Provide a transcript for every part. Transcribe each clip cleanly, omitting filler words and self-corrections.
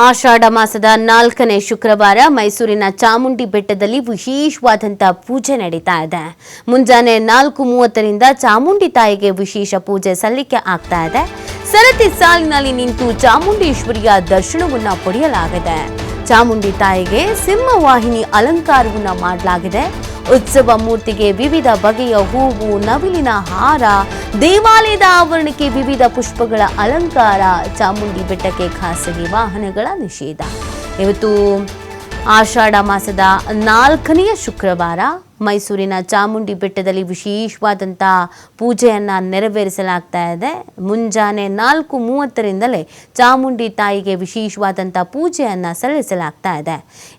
ಆಷಾಢ ಮಾಸದ 4ನೇ ಶುಕ್ರವಾರ ಮೈಸೂರಿನ ಚಾಮುಂಡಿ ಬೆಟ್ಟದಲ್ಲಿ ವಿಶೇಷವಾದಂಥ ಪೂಜೆ ನಡೀತಾ ಇದೆ. ಮುಂಜಾನೆ 4:30ರಿಂದ ಚಾಮುಂಡಿ ತಾಯಿಗೆ ವಿಶೇಷ ಪೂಜೆ ಸಲ್ಲಿಕೆ ಆಗ್ತಾ ಇದೆ. ಸರತಿ ಸಾಲಿನಲ್ಲಿ ನಿಂತು ಚಾಮುಂಡೇಶ್ವರಿಯ ದರ್ಶನವನ್ನ ಪಡೆಯಲಾಗಿದೆ. ಚಾಮುಂಡಿ ತಾಯಿಗೆ ಸಿಂಹವಾಹಿನಿ ಅಲಂಕಾರವನ್ನ ಮಾಡಲಾಗಿದೆ. ಉತ್ಸವ ಮೂರ್ತಿಗೆ ವಿವಿಧ ಬಗೆಯ ಹೂವು, ನವಿಲಿನ ಹಾರ, ದೇವಾಲಯದ ಆವರಣಕ್ಕೆ ವಿವಿಧ ಪುಷ್ಪಗಳ ಅಲಂಕಾರ, ಚಾಮುಂಡಿ ಬೆಟ್ಟಕ್ಕೆ ಖಾಸಗಿ ವಾಹನಗಳ ನಿಷೇಧ. ಇವತ್ತು ಆಷಾಢ ಮಾಸದ 4ನೇ ಶುಕ್ರವಾರ ಮೈಸೂರಿನ ಚಾಮುಂಡಿ ಬೆಟ್ಟದಲ್ಲಿ ವಿಶೇಷವಾದಂಥ ಪೂಜೆಯನ್ನು ನೆರವೇರಿಸಲಾಗ್ತಾ ಇದೆ. ಮುಂಜಾನೆ 4:30ರಿಂದಲೇ ಚಾಮುಂಡಿ ತಾಯಿಗೆ ವಿಶೇಷವಾದಂಥ ಪೂಜೆಯನ್ನು ಸಲ್ಲಿಸಲಾಗ್ತಾ ಇದೆ.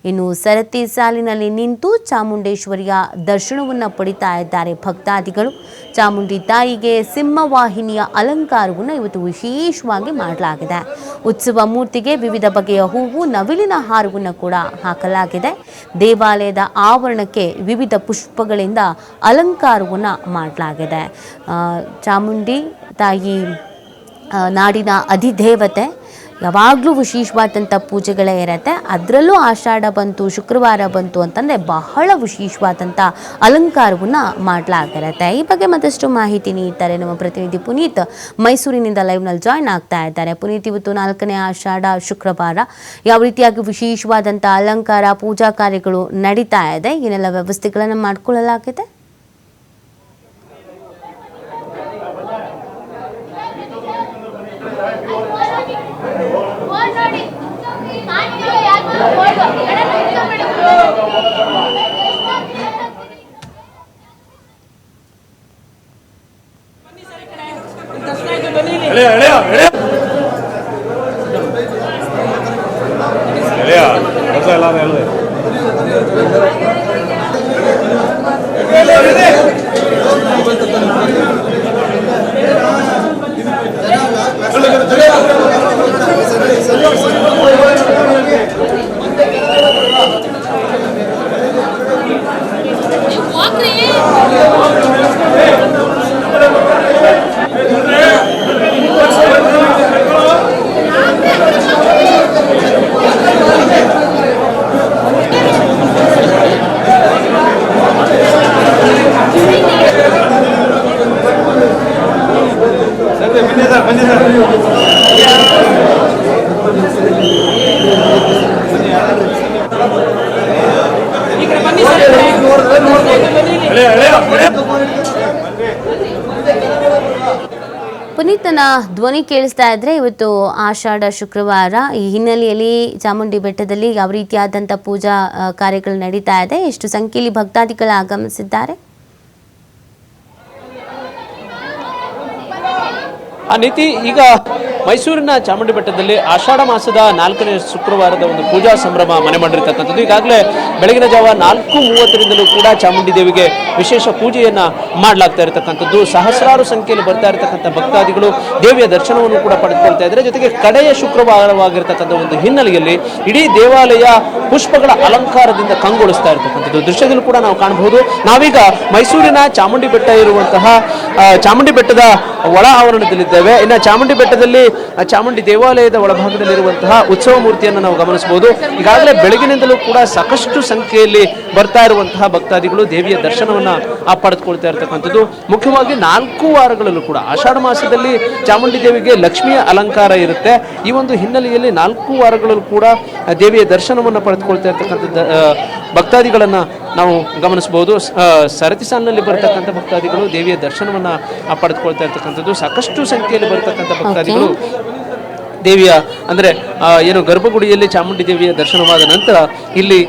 ಇನ್ನು ಸರತಿ ಸಾಲಿನಲ್ಲಿ ನಿಂತು ಚಾಮುಂಡೇಶ್ವರಿಯ ದರ್ಶನವನ್ನು ಪಡಿತಾ ಇದ್ದಾರೆ ಭಕ್ತಾದಿಗಳು. ಚಾಮುಂಡಿ ತಾಯಿಗೆ ಸಿಂಹವಾಹಿನಿಯ ಅಲಂಕಾರವನ್ನು ಇವತ್ತು ವಿಶೇಷವಾಗಿ ಮಾಡಲಾಗಿದೆ. ಉತ್ಸವ ಮೂರ್ತಿಗೆ ವಿವಿಧ ಬಗೆಯ ಹೂವು, ನವಿಲಿನ ಹಾರವನ್ನು ಕೂಡ ಹಾಕಲಾಗಿದೆ. ದೇವಾಲಯದ ಆವರಣಕ್ಕೆ ವಿವಿಧ ಪುಷ್ಪಗಳಿಂದ ಅಲಂಕಾರವನ್ನು ಮಾಡಲಾಗಿದೆ. ಚಾಮುಂಡಿ ತಾಯಿ ನಾಡಿನ ಅಧಿದೇವತೆ, ಯಾವಾಗಲೂ ವಿಶೇಷವಾದಂಥ ಪೂಜೆಗಳೇ ಇರುತ್ತೆ. ಅದರಲ್ಲೂ ಆಷಾಢ ಬಂತು, ಶುಕ್ರವಾರ ಬಂತು ಅಂತಂದರೆ ಬಹಳ ವಿಶೇಷವಾದಂಥ ಅಲಂಕಾರವನ್ನು ಮಾಡಲಾಗಿರುತ್ತೆ. ಈ ಬಗ್ಗೆ ಮತ್ತಷ್ಟು ಮಾಹಿತಿ ನೀಡ್ತಾರೆ ನಮ್ಮ ಪ್ರತಿನಿಧಿ ಪುನೀತ್. ಮೈಸೂರಿನಿಂದ ಲೈವ್ನಲ್ಲಿ ಜಾಯ್ನ್ ಆಗ್ತಾ ಇದ್ದಾರೆ. ಪುನೀತ್, ಇವತ್ತು 4ನೇ ಆಷಾಢ ಶುಕ್ರವಾರ ಯಾವ ರೀತಿಯಾಗಿ ವಿಶೇಷವಾದಂಥ ಅಲಂಕಾರ, ಪೂಜಾ ಕಾರ್ಯಗಳು ನಡೀತಾ ಇದೆ, ಏನೆಲ್ಲ ವ್ಯವಸ್ಥೆಗಳನ್ನು ಮಾಡಿಕೊಳ್ಳಲಾಗಿದೆ? ಪುನೀತನ ಧ್ವನಿ ಕೇಳಿಸ್ತಾ ಇದ್ರೆ, ಇವತ್ತು ಆಷಾಢ ಶುಕ್ರವಾರ, ಈ ಹಿನ್ನೆಲೆಯಲ್ಲಿ ಚಾಮುಂಡಿ ಬೆಟ್ಟದಲ್ಲಿ ಯಾವ ರೀತಿಯಾದಂಥ ಪೂಜಾ ಕಾರ್ಯಗಳು ನಡೀತಾ ಇದೆ, ಎಷ್ಟು ಸಂಖ್ಯೆಯಲ್ಲಿ ಭಕ್ತಾದಿಗಳು ಆಗಮಿಸಿದ್ದಾರೆ? ಆ ನೀತಿ ಈಗ ಮೈಸೂರಿನ ಚಾಮುಂಡಿ ಬೆಟ್ಟದಲ್ಲಿ ಆಷಾಢ ಮಾಸದ 4ನೇ ಶುಕ್ರವಾರದ ಒಂದು ಪೂಜಾ ಸಂಭ್ರಮ ಮನೆ ಮಾಡಿರ್ತಕ್ಕಂಥದ್ದು. ಈಗಾಗಲೇ ಬೆಳಗಿನ ಜಾವ 4:30ರಿಂದಲೂ ಕೂಡ ಚಾಮುಂಡಿ ದೇವಿಗೆ ವಿಶೇಷ ಪೂಜೆಯನ್ನ ಮಾಡಲಾಗ್ತಾ ಇರತಕ್ಕಂಥದ್ದು. ಸಹಸ್ರಾರು ಸಂಖ್ಯೆಯಲ್ಲಿ ಬರ್ತಾ ಇರತಕ್ಕಂಥ ಭಕ್ತಾದಿಗಳು ದೇವಿಯ ದರ್ಶನವನ್ನು ಕೂಡ ಪಡೆದುಕೊಳ್ತಾ ಇದ್ದಾರೆ. ಜೊತೆಗೆ ಕಡೆಯ ಶುಕ್ರವಾರವಾಗಿರ್ತಕ್ಕಂಥ ಒಂದು ಹಿನ್ನೆಲೆಯಲ್ಲಿ ಇಡೀ ದೇವಾಲಯ ಪುಷ್ಪಗಳ ಅಲಂಕಾರದಿಂದ ಕಂಗೊಳಿಸ್ತಾ ಇರತಕ್ಕಂಥದ್ದು ದೃಶ್ಯದಲ್ಲೂ ಕೂಡ ನಾವು ಕಾಣಬಹುದು. ನಾವೀಗ ಮೈಸೂರಿನ ಚಾಮುಂಡಿ ಬೆಟ್ಟ ಇರುವಂತಹ ಚಾಮುಂಡಿ ಬೆಟ್ಟದ ಒಳ ಆವರಣದಲ್ಲಿದ್ದೇವೆ. ಇನ್ನು ಚಾಮುಂಡಿ ಬೆಟ್ಟದಲ್ಲಿ ಚಾಮುಂಡಿ ದೇವಾಲಯದ ಒಳಭಾಗದಲ್ಲಿರುವಂತಹ ಉತ್ಸವ ಮೂರ್ತಿಯನ್ನು ನಾವು ಗಮನಿಸಬಹುದು. ಈಗಾಗಲೇ ಬೆಳಗಿನಿಂದಲೂ ಕೂಡ ಸಾಕಷ್ಟು ಸಂಖ್ಯೆಯಲ್ಲಿ ಬರ್ತಾ ಇರುವಂತಹ ಭಕ್ತಾದಿಗಳು ದೇವಿಯ ದರ್ಶನವನ್ನ ಪಡೆದುಕೊಳ್ತಾ ಇರತಕ್ಕಂಥದ್ದು. ಮುಖ್ಯವಾಗಿ 4 ವಾರಗಳಲ್ಲೂ ಕೂಡ ಆಷಾಢ ಮಾಸದಲ್ಲಿ ಚಾಮುಂಡಿ ದೇವಿಗೆ ಲಕ್ಷ್ಮಿಯ ಅಲಂಕಾರ ಇರುತ್ತೆ. ಈ ಒಂದು ಹಿನ್ನೆಲೆಯಲ್ಲಿ 4 ವಾರಗಳಲ್ಲೂ ಕೂಡ ದೇವಿಯ ದರ್ಶನವನ್ನು ಪಡೆದುಕೊಳ್ತಾ ಇರತಕ್ಕಂಥ ಭಕ್ತಾದಿಗಳನ್ನ ನಾವು ಗಮನಿಸಬಹುದು. ಸರತಿ ಸಾಲಿನಲ್ಲಿ ಬರತಕ್ಕಂಥ ಭಕ್ತಾದಿಗಳು ದೇವಿಯ ದರ್ಶನವನ್ನ ಪಡೆದುಕೊಳ್ತಾ ಇರ್ತಕ್ಕಂಥದ್ದು. ಸಾಕಷ್ಟು ಸಂಖ್ಯೆಯಲ್ಲಿ ಬರತಕ್ಕಂಥ ಭಕ್ತಾದಿಗಳು ದೇವಿಯ ಅಂದರೆ ಏನು ಗರ್ಭಗುಡಿಯಲ್ಲಿ ಚಾಮುಂಡಿ ದೇವಿಯ ದರ್ಶನವಾದ ನಂತರ ಇಲ್ಲಿ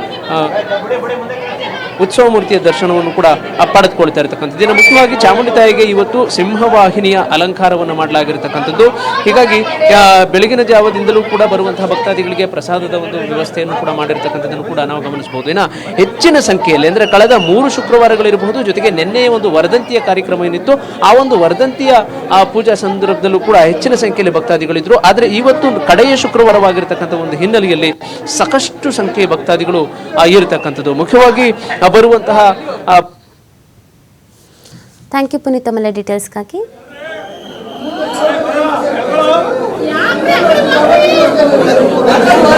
ಉತ್ಸವ ಮೂರ್ತಿಯ ದರ್ಶನವನ್ನು ಕೂಡ ಪಡೆದುಕೊಳ್ತಾ ಇರತಕ್ಕಂಥದ್ದು. ಇನ್ನು ಮುಖ್ಯವಾಗಿ ಚಾಮುಂಡಿ ತಾಯಿಗೆ ಇವತ್ತು ಸಿಂಹವಾಹಿನಿಯ ಅಲಂಕಾರವನ್ನು ಮಾಡಲಾಗಿರತಕ್ಕಂಥದ್ದು. ಹೀಗಾಗಿ ಬೆಳಗಿನ ಜಾವದಿಂದಲೂ ಕೂಡ ಬರುವಂತಹ ಭಕ್ತಾದಿಗಳಿಗೆ ಪ್ರಸಾದದ ಒಂದು ವ್ಯವಸ್ಥೆಯನ್ನು ಕೂಡ ಮಾಡಿರ್ತಕ್ಕಂಥದ್ದನ್ನು ಕೂಡ ನಾವು ಗಮನಿಸಬಹುದು. ಇನ್ನು ಹೆಚ್ಚಿನ ಸಂಖ್ಯೆಯಲ್ಲಿ ಅಂದರೆ ಕಳೆದ 3 ಶುಕ್ರವಾರಗಳಿರಬಹುದು, ಜೊತೆಗೆ ನಿನ್ನೆಯ ಒಂದು ವರ್ಧಂತಿಯ ಕಾರ್ಯಕ್ರಮ ಏನಿತ್ತು, ಆ ಒಂದು ವರ್ಧಂತಿಯ ಪೂಜಾ ಸಂದರ್ಭದಲ್ಲೂ ಕೂಡ ಹೆಚ್ಚಿನ ಸಂಖ್ಯೆಯಲ್ಲಿ ಭಕ್ತಾದಿಗಳಿದ್ರು. ಆದರೆ ಇವತ್ತು ಕಡೆಯ ಶುಕ್ರವಾರವಾಗಿರ್ತಕ್ಕಂಥ ಒಂದು ಹಿನ್ನೆಲೆಯಲ್ಲಿ ಸಾಕಷ್ಟು ಸಂಖ್ಯೆಯ ಭಕ್ತಾದಿಗಳು ಇರತಕ್ಕಂಥದ್ದು. ಮುಖ್ಯವಾಗಿ ಬರುವಂತಹ ಥ್ಯಾಂಕ್ ಯು ಪುನೀತ್, ತಮ್ಮೆಲ್ಲ ಡೀಟೇಲ್ಸ್ಗಾಗಿ. Yeah.